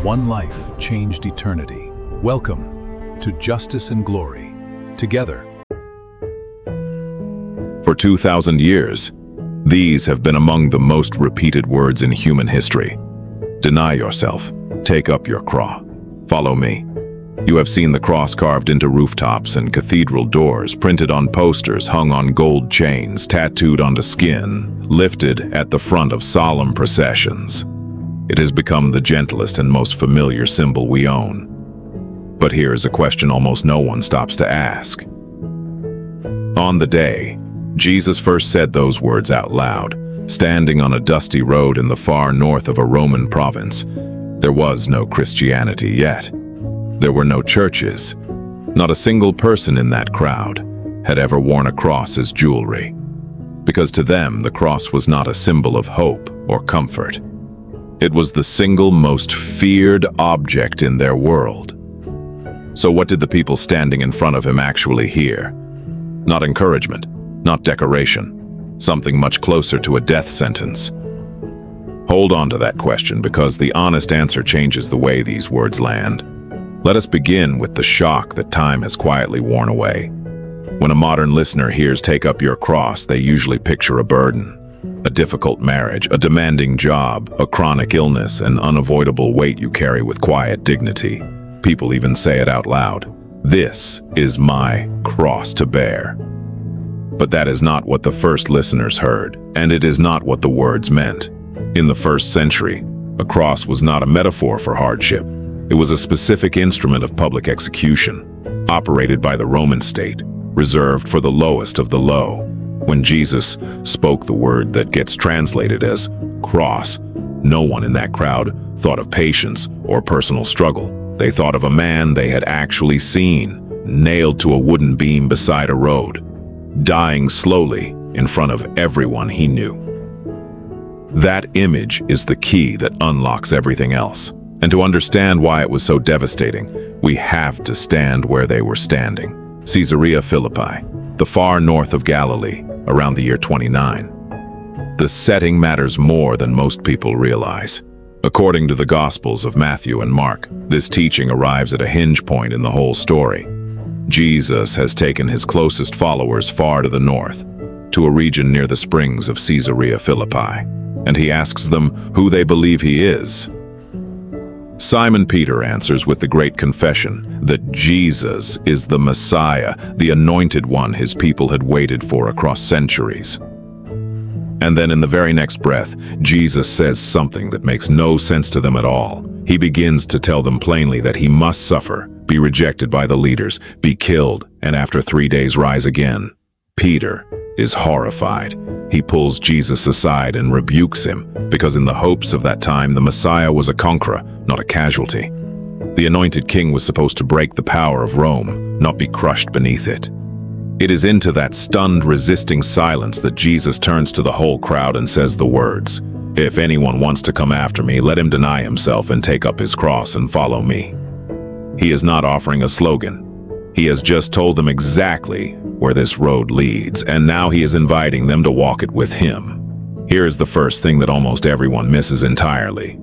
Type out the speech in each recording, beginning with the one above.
One life changed eternity. Welcome to Justice and Glory. Together. For 2,000 years, these have been among the most repeated words in human history. Deny yourself. Take up your cross. Follow me. You have seen the cross carved into rooftops and cathedral doors, printed on posters, hung on gold chains, tattooed onto skin, lifted at the front of solemn processions. It has become the gentlest and most familiar symbol we own. But here is a question almost no one stops to ask. On the day Jesus first said those words out loud, standing on a dusty road in the far north of a Roman province, there was no Christianity yet. There were no churches. Not a single person in that crowd had ever worn a cross as jewelry, because to them the cross was not a symbol of hope or comfort. It was the single most feared object in their world. So what did the people standing in front of him actually hear? Not encouragement, not decoration, something much closer to a death sentence. Hold on to that question, because the honest answer changes the way these words land. Let us begin with the shock that time has quietly worn away. When a modern listener hears "take up your cross," they usually picture a burden. A difficult marriage, a demanding job, a chronic illness, an unavoidable weight you carry with quiet dignity. People even say it out loud. This is my cross to bear. But that is not what the first listeners heard, and it is not what the words meant. In the first century, a cross was not a metaphor for hardship. It was a specific instrument of public execution, operated by the Roman state, reserved for the lowest of the low. When Jesus spoke the word that gets translated as cross, no one in that crowd thought of patience or personal struggle. They thought of a man they had actually seen, nailed to a wooden beam beside a road, dying slowly in front of everyone he knew. That image is the key that unlocks everything else. And to understand why it was so devastating, we have to stand where they were standing. Caesarea Philippi, the far north of Galilee, around the year 29. The setting matters more than most people realize. According to the Gospels of Matthew and Mark, this teaching arrives at a hinge point in the whole story. Jesus has taken his closest followers far to the north, to a region near the springs of Caesarea Philippi, and he asks them who they believe he is. Simon Peter answers with the great confession that Jesus is the Messiah, the anointed one his people had waited for across centuries. And then in the very next breath, Jesus says something that makes no sense to them at all. He begins to tell them plainly that he must suffer, be rejected by the leaders, be killed, and after 3 days rise again. Peter is horrified. He pulls Jesus aside and rebukes him, because in the hopes of that time, the Messiah was a conqueror, not a casualty. The anointed king was supposed to break the power of Rome, not be crushed beneath it. It is into that stunned, resisting silence that Jesus turns to the whole crowd and says the words, "If anyone wants to come after me, let him deny himself and take up his cross and follow me." He is not offering a slogan. He has just told them exactly where this road leads, and now he is inviting them to walk it with him. Here is the first thing that almost everyone misses entirely.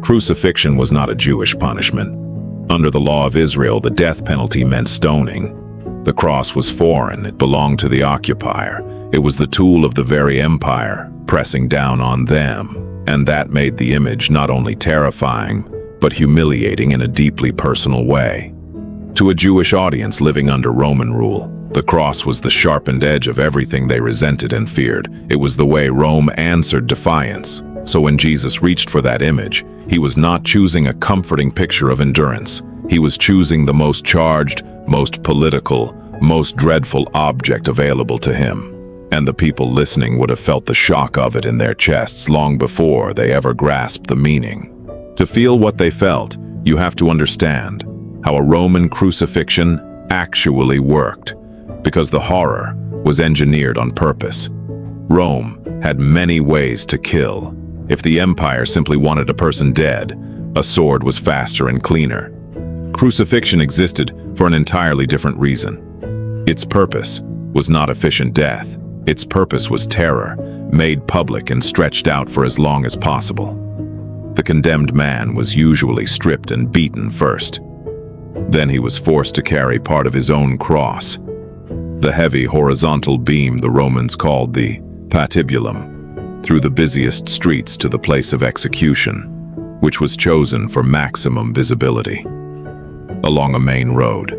Crucifixion was not a Jewish punishment. Under the law of Israel, the death penalty meant stoning. The cross was foreign. It belonged to the occupier. It was the tool of the very empire, pressing down on them. And that made the image not only terrifying, but humiliating in a deeply personal way. To a Jewish audience living under Roman rule, the cross was the sharpened edge of everything they resented and feared. It was the way Rome answered defiance. So when Jesus reached for that image, he was not choosing a comforting picture of endurance. He was choosing the most charged, most political, most dreadful object available to him. And the people listening would have felt the shock of it in their chests long before they ever grasped the meaning. To feel what they felt, you have to understand how a Roman crucifixion actually worked, because the horror was engineered on purpose. Rome had many ways to kill. If the empire simply wanted a person dead, a sword was faster and cleaner. Crucifixion existed for an entirely different reason. Its purpose was not efficient death. Its purpose was terror, made public and stretched out for as long as possible. The condemned man was usually stripped and beaten first. Then he was forced to carry part of his own cross, the heavy horizontal beam the Romans called the patibulum, through the busiest streets to the place of execution, which was chosen for maximum visibility. Along a main road,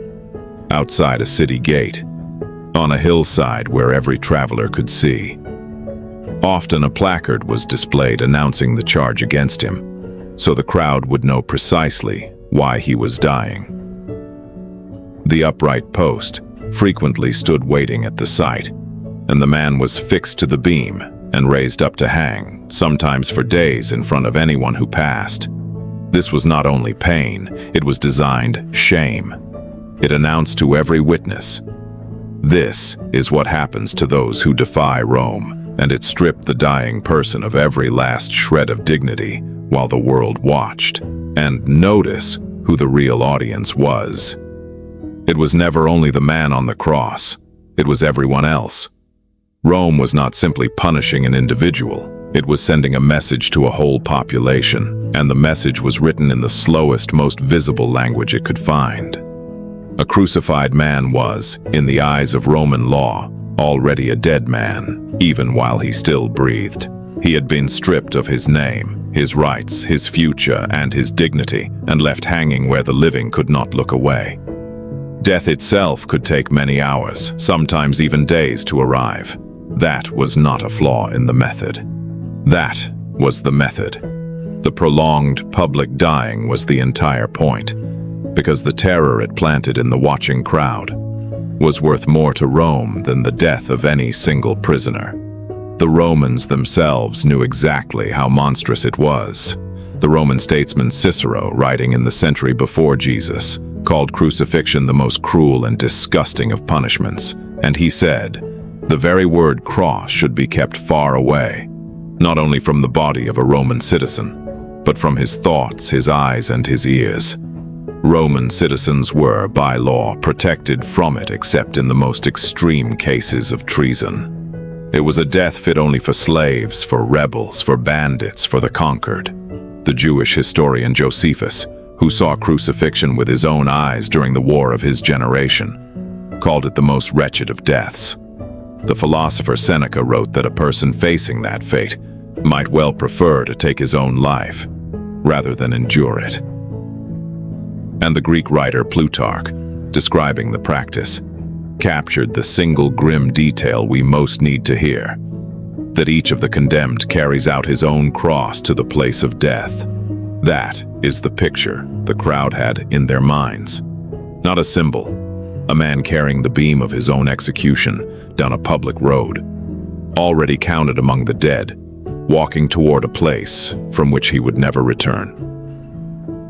outside a city gate, on a hillside where every traveler could see. Often a placard was displayed announcing the charge against him, so the crowd would know precisely why he was dying. The upright post frequently stood waiting at the site, and the man was fixed to the beam and raised up to hang, sometimes for days in front of anyone who passed. This was not only pain, it was designed shame. It announced to every witness, "This is what happens to those who defy Rome," and it stripped the dying person of every last shred of dignity while the world watched. And notice who the real audience was. It was never only the man on the cross, it was everyone else. Rome was not simply punishing an individual, it was sending a message to a whole population, and the message was written in the slowest, most visible language it could find. A crucified man was, in the eyes of Roman law, already a dead man, even while he still breathed. He had been stripped of his name, his rights, his future, and his dignity, and left hanging where the living could not look away. Death itself could take many hours, sometimes even days, to arrive. That was not a flaw in the method. That was the method. The prolonged public dying was the entire point, because the terror it planted in the watching crowd was worth more to Rome than the death of any single prisoner. The Romans themselves knew exactly how monstrous it was. The Roman statesman Cicero, writing in the century before Jesus, called crucifixion the most cruel and disgusting of punishments, and he said, "The very word cross should be kept far away, not only from the body of a Roman citizen, but from his thoughts, his eyes, and his ears." Roman citizens were, by law, protected from it except in the most extreme cases of treason. It was a death fit only for slaves, for rebels, for bandits, for the conquered. The Jewish historian Josephus, who saw crucifixion with his own eyes during the war of his generation, called it the most wretched of deaths. The philosopher Seneca wrote that a person facing that fate might well prefer to take his own life rather than endure it. And the Greek writer Plutarch, describing the practice, captured the single grim detail we most need to hear, that each of the condemned carries out his own cross to the place of death. That is the picture the crowd had in their minds. Not a symbol, a man carrying the beam of his own execution down a public road, already counted among the dead, walking toward a place from which he would never return.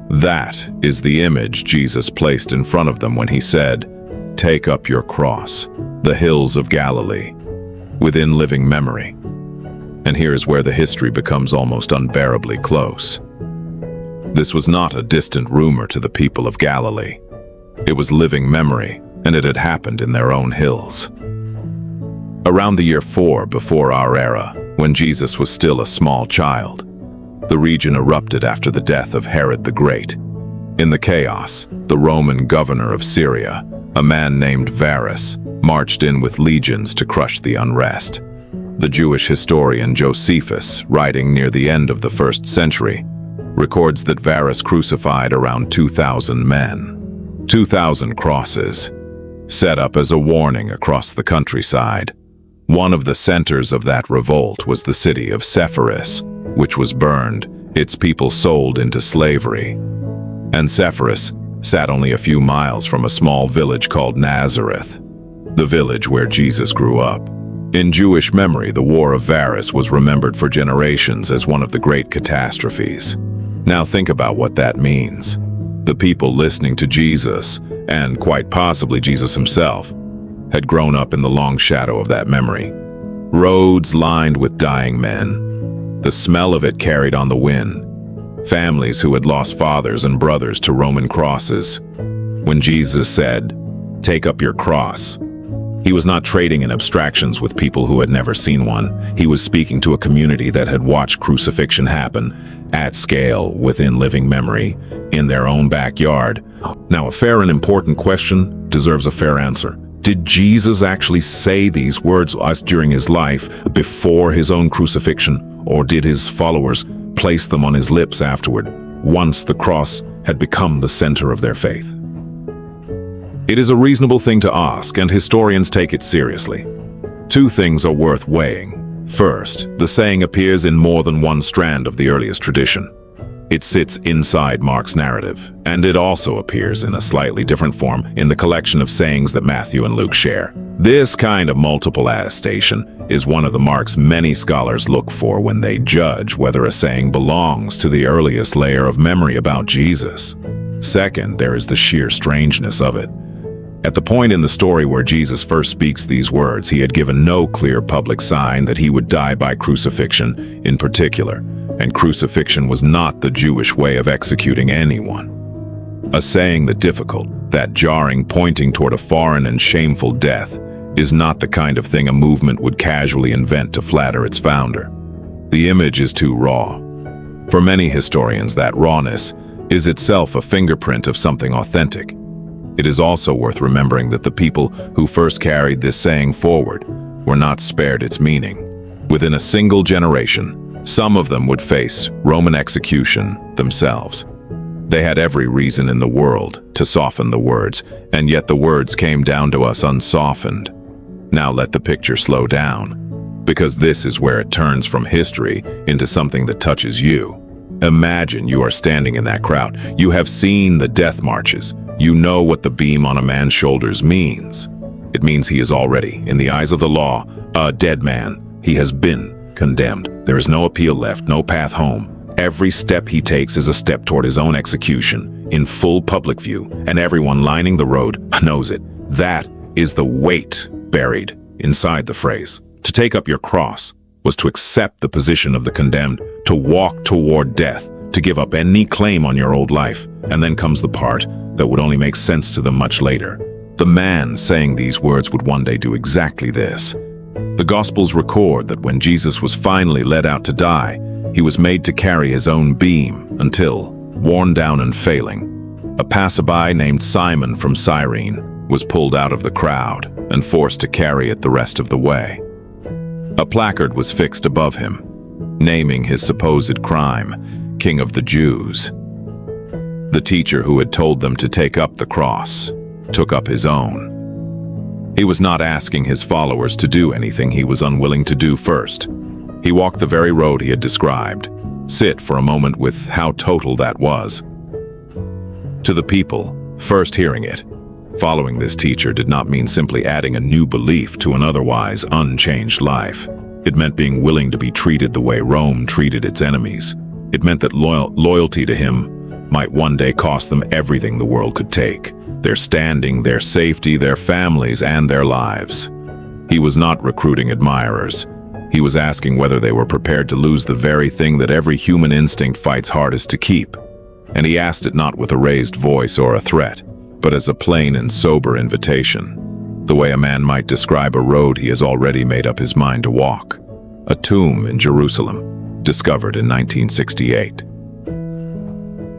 That is the image Jesus placed in front of them when he said, "Take up your cross, the hills of Galilee," within living memory. And here's where the history becomes almost unbearably close. This was not a distant rumor to the people of Galilee. It was living memory, and it had happened in their own hills. Around the year 4 before our era, when Jesus was still a small child, the region erupted after the death of Herod the Great. In the chaos, the Roman governor of Syria, a man named Varus, marched in with legions to crush the unrest. The Jewish historian Josephus, writing near the end of the 1st century, records that Varus crucified around 2,000 men. 2,000 crosses, set up as a warning across the countryside. One of the centers of that revolt was the city of Sepphoris, which was burned, its people sold into slavery. And Sepphoris sat only a few miles from a small village called Nazareth, the village where Jesus grew up. In Jewish memory, the War of Varus was remembered for generations as one of the great catastrophes. Now think about what that means. The people listening to Jesus, and quite possibly Jesus himself, had grown up in the long shadow of that memory. Roads lined with dying men, the smell of it carried on the wind. Families who had lost fathers and brothers to Roman crosses. When Jesus said, "Take up your cross," He was not trading in abstractions with people who had never seen one. He was speaking to a community that had watched crucifixion happen at scale, within living memory, in their own backyard. Now, a fair and important question deserves a fair answer. Did Jesus actually say these words during his life before his own crucifixion, or did his followers place them on his lips afterward, once the cross had become the center of their faith? It is a reasonable thing to ask, and historians take it seriously. Two things are worth weighing. First, the saying appears in more than one strand of the earliest tradition. It sits inside Mark's narrative, and it also appears in a slightly different form in the collection of sayings that Matthew and Luke share. This kind of multiple attestation is one of the marks many scholars look for when they judge whether a saying belongs to the earliest layer of memory about Jesus. Second, there is the sheer strangeness of it. At the point in the story where Jesus first speaks these words, he had given no clear public sign that he would die by crucifixion in particular, and crucifixion was not the Jewish way of executing anyone. A saying that difficult, that jarring, pointing toward a foreign and shameful death, is not the kind of thing a movement would casually invent to flatter its founder. The image is too raw. For many historians, that rawness is itself a fingerprint of something authentic. It is also worth remembering that the people who first carried this saying forward were not spared its meaning. Within a single generation, some of them would face Roman execution themselves. They had every reason in the world to soften the words, and yet the words came down to us unsoftened. Now let the picture slow down, because this is where it turns from history into something that touches you. Imagine you are standing in that crowd. You have seen the death marches. You know what the beam on a man's shoulders means. It means he is already, in the eyes of the law, a dead man. He has been condemned. There is no appeal left, no path home. Every step he takes is a step toward his own execution, in full public view, and everyone lining the road knows it. That is the weight buried inside the phrase. To take up your cross was to accept the position of the condemned, to walk toward death, to give up any claim on your old life. And then comes the part that would only make sense to them much later. The man saying these words would one day do exactly this. The Gospels record that when Jesus was finally led out to die, he was made to carry his own beam until, worn down and failing, a passerby named Simon from Cyrene was pulled out of the crowd and forced to carry it the rest of the way. A placard was fixed above him, naming his supposed crime, King of the Jews. The teacher who had told them to take up the cross took up his own. He was not asking his followers to do anything he was unwilling to do first. He walked the very road he had described. Sit for a moment with how total that was. To the people, first hearing it, following this teacher did not mean simply adding a new belief to an otherwise unchanged life. It meant being willing to be treated the way Rome treated its enemies. It meant that loyalty to him might one day cost them everything the world could take: their standing, their safety, their families, and their lives. He was not recruiting admirers. He was asking whether they were prepared to lose the very thing that every human instinct fights hardest to keep. And he asked it not with a raised voice or a threat, but as a plain and sober invitation, the way a man might describe a road he has already made up his mind to walk. A tomb in Jerusalem, discovered in 1968.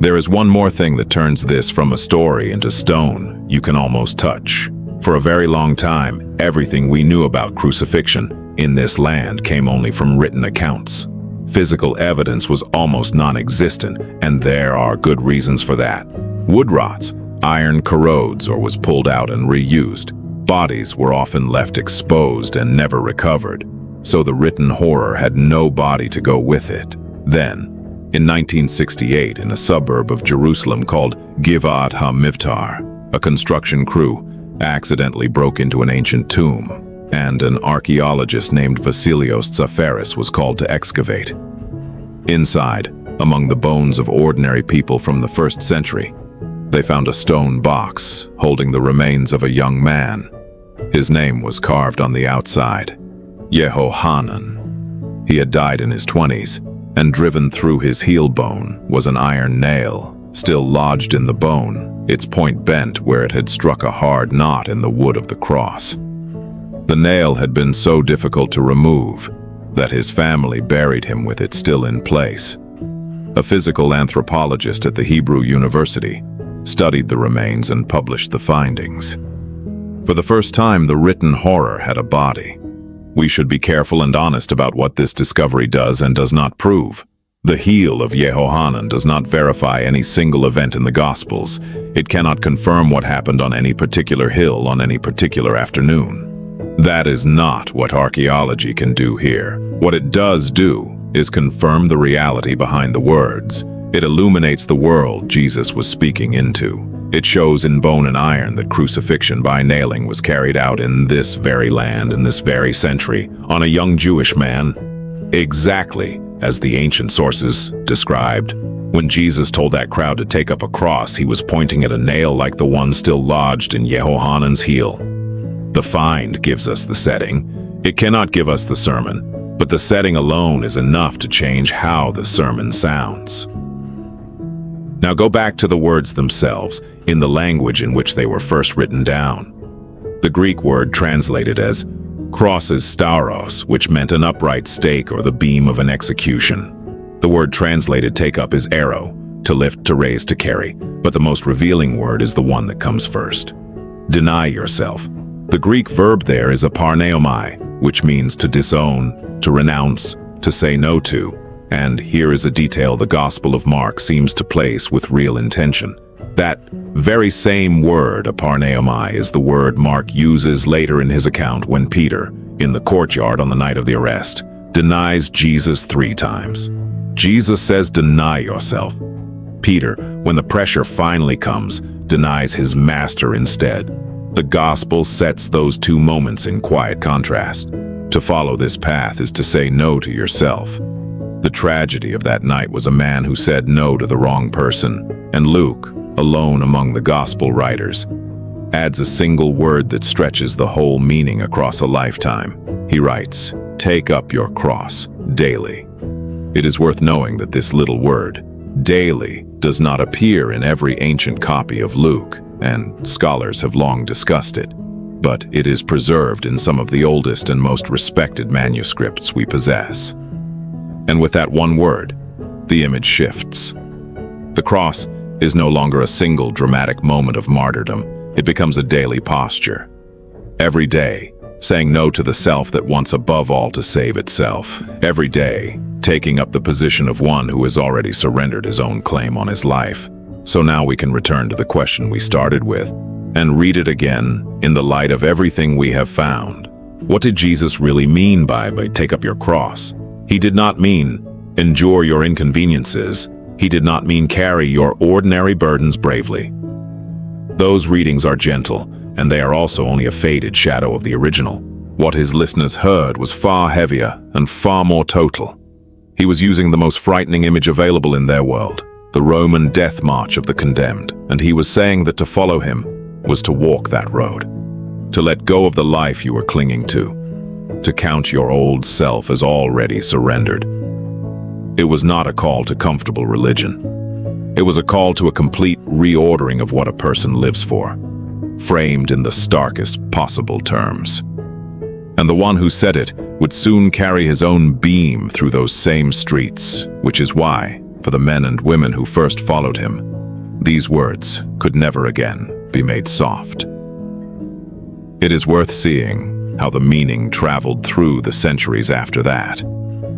There is one more thing that turns this from a story into stone you can almost touch. For a very long time, everything we knew about crucifixion in this land came only from written accounts. Physical evidence was almost non-existent, and there are good reasons for that. Wood rots, iron corrodes or was pulled out and reused. Bodies were often left exposed and never recovered, so the written horror had no body to go with it. Then, in 1968, in a suburb of Jerusalem called Givat HaMivtar, a construction crew accidentally broke into an ancient tomb, and an archaeologist named Vasilios Tsafaris was called to excavate. Inside, among the bones of ordinary people from the 1st century, they found a stone box holding the remains of a young man. His name was carved on the outside, Yehohanan. He had died in his 20s, and driven through his heel bone was an iron nail, still lodged in the bone, its point bent where it had struck a hard knot in the wood of the cross. The nail had been so difficult to remove that his family buried him with it still in place. A physical anthropologist at the Hebrew University studied the remains and published the findings. For the first time, the written horror had a body. We should be careful and honest about what this discovery does and does not prove. The heel of Yehohanan does not verify any single event in the Gospels. It cannot confirm what happened on any particular hill on any particular afternoon. That is not what archaeology can do here. What it does do is confirm the reality behind the words. It illuminates the world Jesus was speaking into. It shows in bone and iron that crucifixion by nailing was carried out in this very land, in this very century, on a young Jewish man, exactly as the ancient sources described. When Jesus told that crowd to take up a cross, he was pointing at a nail like the one still lodged in Yehohanan's heel. The find gives us the setting. It cannot give us the sermon, but the setting alone is enough to change how the sermon sounds. Now go back to the words themselves, in the language in which they were first written down. The Greek word translated as crosses stauros, which meant an upright stake or the beam of an execution. The word translated take up is arrow, to lift, to raise, to carry, but the most revealing word is the one that comes first. Deny yourself. The Greek verb there is aparneomai, which means to disown, to renounce, to say no to. And here is a detail the Gospel of Mark seems to place with real intention. That very same word, aparneomai, is the word Mark uses later in his account when Peter, in the courtyard on the night of the arrest, denies Jesus 3 times. Jesus says, "Deny yourself." Peter, when the pressure finally comes, denies his master instead. The Gospel sets those 2 moments in quiet contrast. To follow this path is to say no to yourself. The tragedy of that night was a man who said no to the wrong person, and Luke, alone among the Gospel writers, adds a single word that stretches the whole meaning across a lifetime. He writes, "Take up your cross daily." It is worth knowing that this little word, daily, does not appear in every ancient copy of Luke, and scholars have long discussed it, but it is preserved in some of the oldest and most respected manuscripts we possess. And with that one word, the image shifts. The cross is no longer a single dramatic moment of martyrdom. It becomes a daily posture. Every day, saying no to the self that wants above all to save itself. Every day, taking up the position of one who has already surrendered his own claim on his life. So now we can return to the question we started with and read it again in the light of everything we have found. What did Jesus really mean by take up your cross? He did not mean endure your inconveniences. He did not mean carry your ordinary burdens bravely. Those readings are gentle, and they are also only a faded shadow of the original. What his listeners heard was far heavier and far more total. He was using the most frightening image available in their world, the Roman death march of the condemned, and he was saying that to follow him was to walk that road, to let go of the life you were clinging to count your old self as already surrendered. It was not a call to comfortable religion. It was a call to a complete reordering of what a person lives for, framed in the starkest possible terms. And the one who said it would soon carry his own beam through those same streets, which is why, for the men and women who first followed him, these words could never again be made soft. It is worth seeing how the meaning traveled through the centuries after that.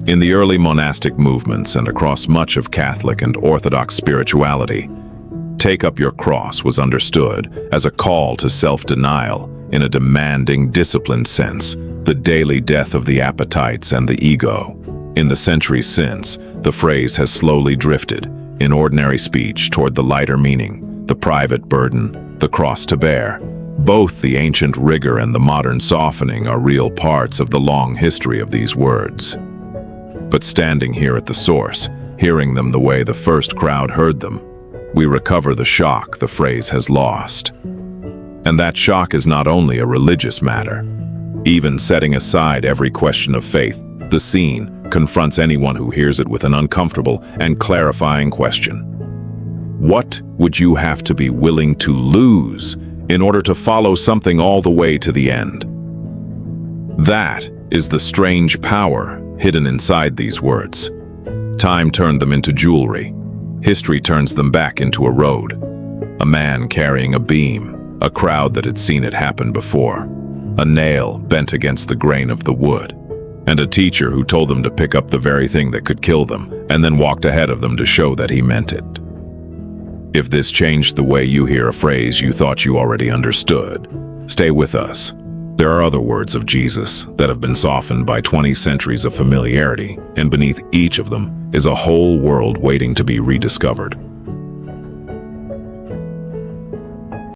In the early monastic movements and across much of Catholic and Orthodox spirituality, take up your cross was understood as a call to self-denial in a demanding, disciplined sense, the daily death of the appetites and the ego. In the centuries since, the phrase has slowly drifted, in ordinary speech, toward the lighter meaning, the private burden, the cross to bear. Both the ancient rigor and the modern softening are real parts of the long history of these words. But standing here at the source, hearing them the way the first crowd heard them, we recover the shock the phrase has lost. And that shock is not only a religious matter. Even setting aside every question of faith, the scene confronts anyone who hears it with an uncomfortable and clarifying question. What would you have to be willing to lose in order to follow something all the way to the end? That is the strange power hidden inside these words. Time turned them into jewelry. History turns them back into a road. A man carrying a beam, a crowd that had seen it happen before, a nail bent against the grain of the wood, and a teacher who told them to pick up the very thing that could kill them and then walked ahead of them to show that he meant it. If this changed the way you hear a phrase you thought you already understood, stay with us. There are other words of Jesus that have been softened by 20 centuries of familiarity, and beneath each of them is a whole world waiting to be rediscovered.